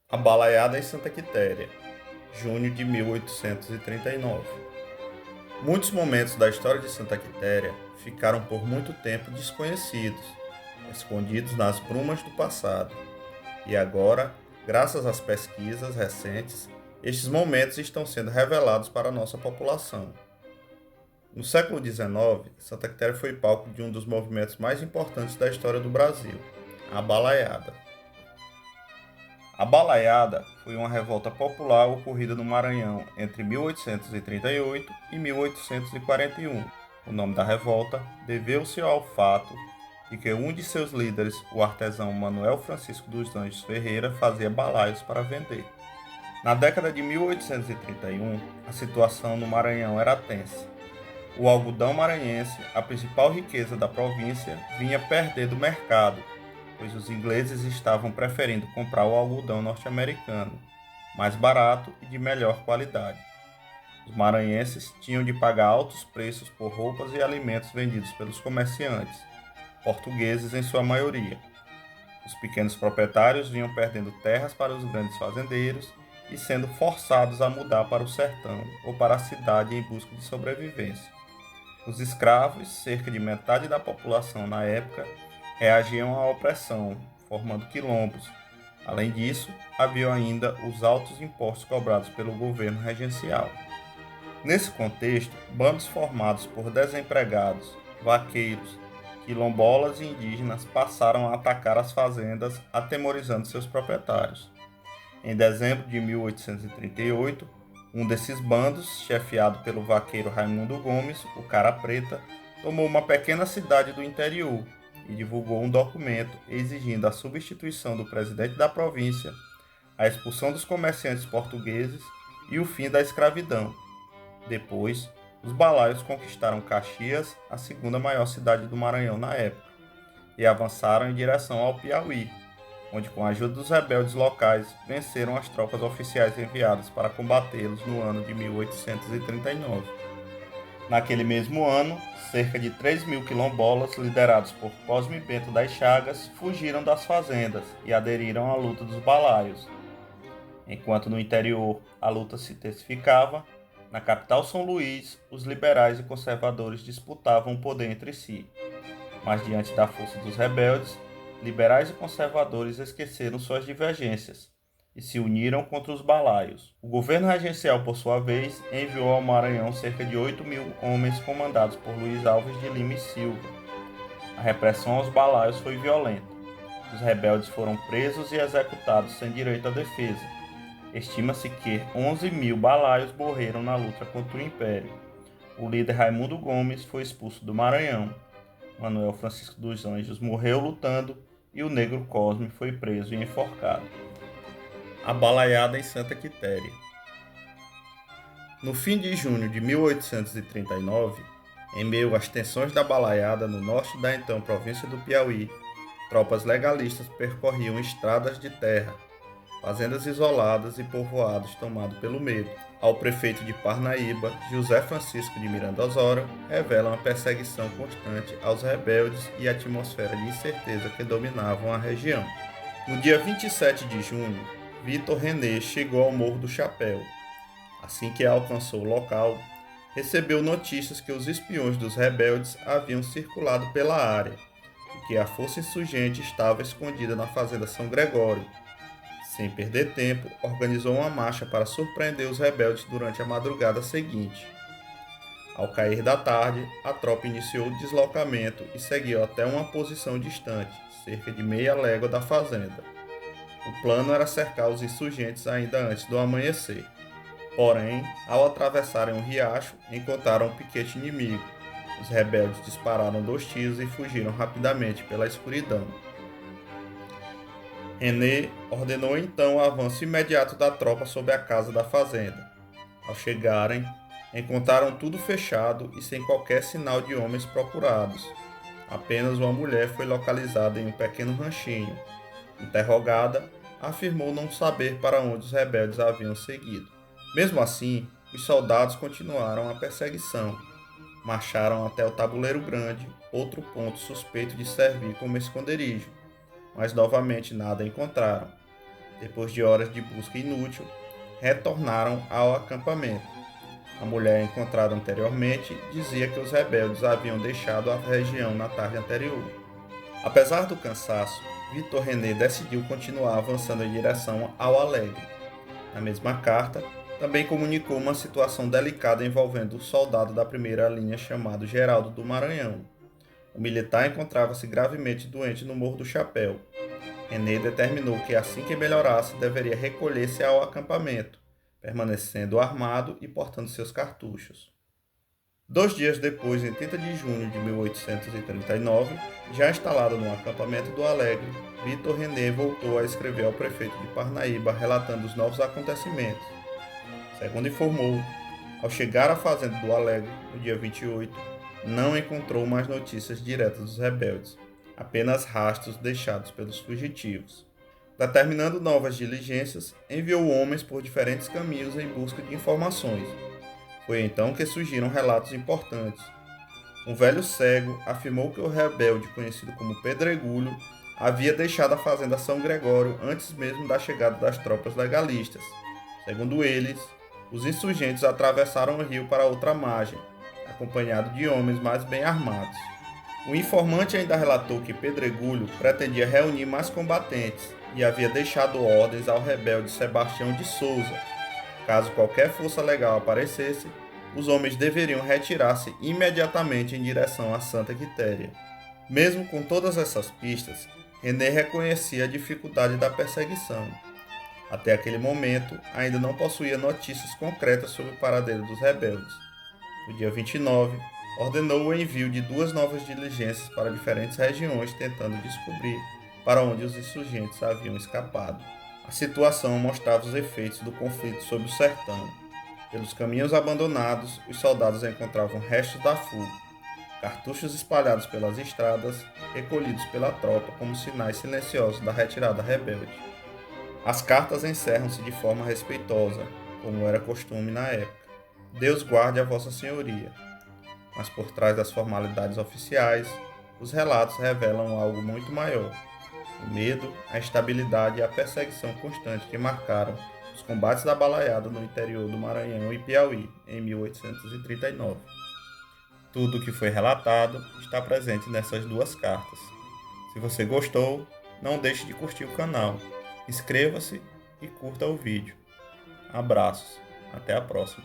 A Balaiada em Santa Quitéria, junho de 1839. Muitos momentos da história de Santa Quitéria ficaram por muito tempo desconhecidos, escondidos nas brumas do passado. E agora, graças às pesquisas recentes, estes momentos estão sendo revelados para a nossa população. No século XIX, Santa Quitéria foi palco de um dos movimentos mais importantes da história do Brasil, a Balaiada. A Balaiada foi uma revolta popular ocorrida no Maranhão entre 1838 e 1841. O nome da revolta deveu-se ao fato de que um de seus líderes, o artesão Manuel Francisco dos Anjos Ferreira, fazia balaios para vender. Na década de 1831, a situação no Maranhão era tensa. O algodão maranhense, a principal riqueza da província, vinha perder do mercado, pois os ingleses estavam preferindo comprar o algodão norte-americano, mais barato e de melhor qualidade. Os maranhenses tinham de pagar altos preços por roupas e alimentos vendidos pelos comerciantes, portugueses em sua maioria. Os pequenos proprietários vinham perdendo terras para os grandes fazendeiros e sendo forçados a mudar para o sertão ou para a cidade em busca de sobrevivência. Os escravos, cerca de metade da população na época, reagiam à opressão, formando quilombos. Além disso, havia ainda os altos impostos cobrados pelo governo regencial. Nesse contexto, bandos formados por desempregados, vaqueiros, quilombolas e indígenas passaram a atacar as fazendas, atemorizando seus proprietários. Em dezembro de 1838, um desses bandos, chefiado pelo vaqueiro Raimundo Gomes, o Cara Preta, tomou uma pequena cidade do interior e divulgou um documento exigindo a substituição do presidente da província, a expulsão dos comerciantes portugueses e o fim da escravidão. Depois, os balaios conquistaram Caxias, a segunda maior cidade do Maranhão na época, e avançaram em direção ao Piauí, onde, com a ajuda dos rebeldes locais, venceram as tropas oficiais enviadas para combatê-los no ano de 1839. Naquele mesmo ano, cerca de 3.000 quilombolas, liderados por Cosme Bento das Chagas, fugiram das fazendas e aderiram à luta dos balaios. Enquanto no interior a luta se intensificava, na capital São Luís, os liberais e conservadores disputavam o poder entre si. Mas diante da força dos rebeldes, liberais e conservadores esqueceram suas divergências e se uniram contra os balaios. O governo regencial, por sua vez, enviou ao Maranhão cerca de 8.000 homens comandados por Luiz Alves de Lima e Silva. A repressão aos balaios foi violenta. Os rebeldes foram presos e executados sem direito à defesa. Estima-se que 11.000 balaios morreram na luta contra o Império. O líder Raimundo Gomes foi expulso do Maranhão. Manuel Francisco dos Anjos morreu lutando e o negro Cosme foi preso e enforcado. A Balaiada em Santa Quitéria. No fim de junho de 1839, em meio às tensões da Balaiada no norte da então província do Piauí, tropas legalistas percorriam estradas de terra, fazendas isoladas e povoados tomados pelo medo. Ao prefeito de Parnaíba, José Francisco de Miranda Osório, revelam a perseguição constante aos rebeldes e a atmosfera de incerteza que dominavam a região. No dia 27 de junho, Vitor René chegou ao Morro do Chapéu. Assim que alcançou o local, recebeu notícias que os espiões dos rebeldes haviam circulado pela área e que a força insurgente estava escondida na fazenda São Gregório. Sem perder tempo, organizou uma marcha para surpreender os rebeldes durante a madrugada seguinte. Ao cair da tarde, a tropa iniciou o deslocamento e seguiu até uma posição distante, cerca de meia légua da fazenda. O plano era cercar os insurgentes ainda antes do amanhecer. Porém, ao atravessarem um riacho, encontraram um piquete inimigo. Os rebeldes dispararam 2 tiros e fugiram rapidamente pela escuridão. René ordenou então o avanço imediato da tropa sobre a casa da fazenda. Ao chegarem, encontraram tudo fechado e sem qualquer sinal de homens procurados. Apenas uma mulher foi localizada em um pequeno ranchinho. Interrogada, afirmou não saber para onde os rebeldes haviam seguido. Mesmo assim, os soldados continuaram a perseguição. Marcharam até o Tabuleiro Grande, outro ponto suspeito de servir como esconderijo, mas novamente nada encontraram. Depois de horas de busca inútil, retornaram ao acampamento. A mulher encontrada anteriormente dizia que os rebeldes haviam deixado a região na tarde anterior. Apesar do cansaço, Victor René decidiu continuar avançando em direção ao Alegre. Na mesma carta, também comunicou uma situação delicada envolvendo o soldado da primeira linha chamado Geraldo do Maranhão. O militar encontrava-se gravemente doente no Morro do Chapéu. René determinou que assim que melhorasse deveria recolher-se ao acampamento, permanecendo armado e portando seus cartuchos. 2 dias depois, em 30 de junho de 1839, já instalado no acampamento do Alegre, Victor René voltou a escrever ao prefeito de Parnaíba relatando os novos acontecimentos. Segundo informou, ao chegar à fazenda do Alegre, no dia 28, não encontrou mais notícias diretas dos rebeldes, apenas rastros deixados pelos fugitivos. Determinando novas diligências, enviou homens por diferentes caminhos em busca de informações. Foi então que surgiram relatos importantes. Um velho cego afirmou que o rebelde, conhecido como Pedregulho, havia deixado a fazenda São Gregório antes mesmo da chegada das tropas legalistas. Segundo eles, os insurgentes atravessaram o rio para outra margem, acompanhado de homens mais bem armados. O informante ainda relatou que Pedregulho pretendia reunir mais combatentes e havia deixado ordens ao rebelde Sebastião de Souza. Caso qualquer força legal aparecesse, os homens deveriam retirar-se imediatamente em direção a Santa Quitéria. Mesmo com todas essas pistas, René reconhecia a dificuldade da perseguição. Até aquele momento, ainda não possuía notícias concretas sobre o paradeiro dos rebeldes. No dia 29, ordenou o envio de 2 novas diligências para diferentes regiões tentando descobrir para onde os insurgentes haviam escapado. A situação mostrava os efeitos do conflito sobre o sertão. Pelos caminhos abandonados, os soldados encontravam restos da fuga, cartuchos espalhados pelas estradas, recolhidos pela tropa como sinais silenciosos da retirada rebelde. As cartas encerram-se de forma respeitosa, como era costume na época. Deus guarde a Vossa Senhoria. Mas por trás das formalidades oficiais, os relatos revelam algo muito maior: o medo, a instabilidade e a perseguição constante que marcaram os combates da Balaiada no interior do Maranhão e Piauí, em 1839. Tudo o que foi relatado está presente nessas 2 cartas. Se você gostou, não deixe de curtir o canal, inscreva-se e curta o vídeo. Abraços, até a próxima.